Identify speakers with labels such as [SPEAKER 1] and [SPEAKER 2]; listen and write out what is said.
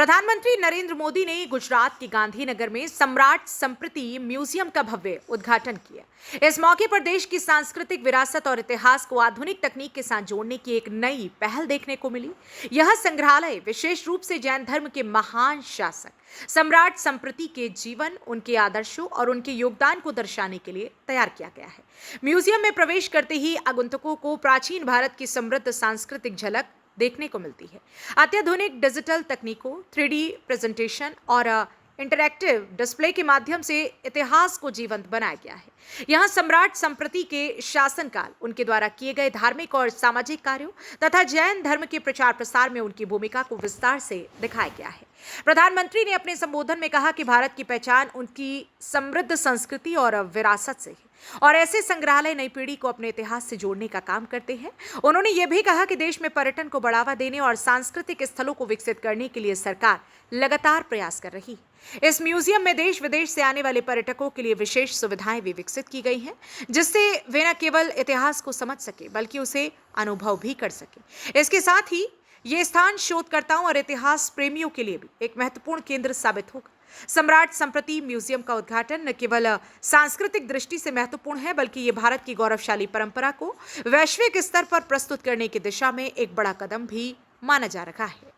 [SPEAKER 1] प्रधानमंत्री नरेंद्र मोदी ने गुजरात के गांधीनगर में सम्राट संप्रति म्यूजियम का भव्य उद्घाटन किया। इस मौके पर देश की सांस्कृतिक विरासत और इतिहास को आधुनिक तकनीक के साथ जोड़ने की एक नई पहल देखने को मिली। यह संग्रहालय विशेष रूप से जैन धर्म के महान शासक सम्राट संप्रति के जीवन, उनके आदर्शों और उनके योगदान को दर्शाने के लिए तैयार किया गया है। म्यूजियम में प्रवेश करते ही आगंतुकों को प्राचीन भारत की समृद्ध सांस्कृतिक झलक देखने को मिलती है। अत्याधुनिक डिजिटल तकनीकों, 3D प्रेजेंटेशन और इंटरैक्टिव डिस्प्ले के माध्यम से इतिहास को जीवंत बनाया गया है। यहाँ सम्राट संप्रति के शासनकाल, उनके द्वारा किए गए धार्मिक और सामाजिक कार्यों तथा जैन धर्म के प्रचार प्रसार में उनकी भूमिका को विस्तार से दिखाया गया है। प्रधानमंत्री ने अपने संबोधन में कहा कि भारत की पहचान उनकी समृद्ध संस्कृति और विरासत से है और ऐसे संग्रहालय नई पीढ़ी को अपने इतिहास से जोड़ने का काम करते हैं। उन्होंने ये भी कहा कि देश में पर्यटन को बढ़ावा देने और सांस्कृतिक स्थलों को विकसित करने के लिए सरकार लगातार प्रयास कर रही है। इस म्यूजियम में देश विदेश से आने वाले पर्यटकों के लिए विशेष सुविधाएं भी विकसित की गई हैं, जिससे वे न केवल इतिहास को समझ सके बल्कि उसे अनुभव भी कर सके। इसके साथ ही ये स्थान शोधकर्ताओं और इतिहास प्रेमियों के लिए भी एक महत्वपूर्ण केंद्र साबित होगा। सम्राट संप्रति म्यूजियम का उद्घाटन न केवल सांस्कृतिक दृष्टि से महत्वपूर्ण है, बल्कि ये भारत की गौरवशाली परंपरा को वैश्विक स्तर पर प्रस्तुत करने की दिशा में एक बड़ा कदम भी माना जा रहा है।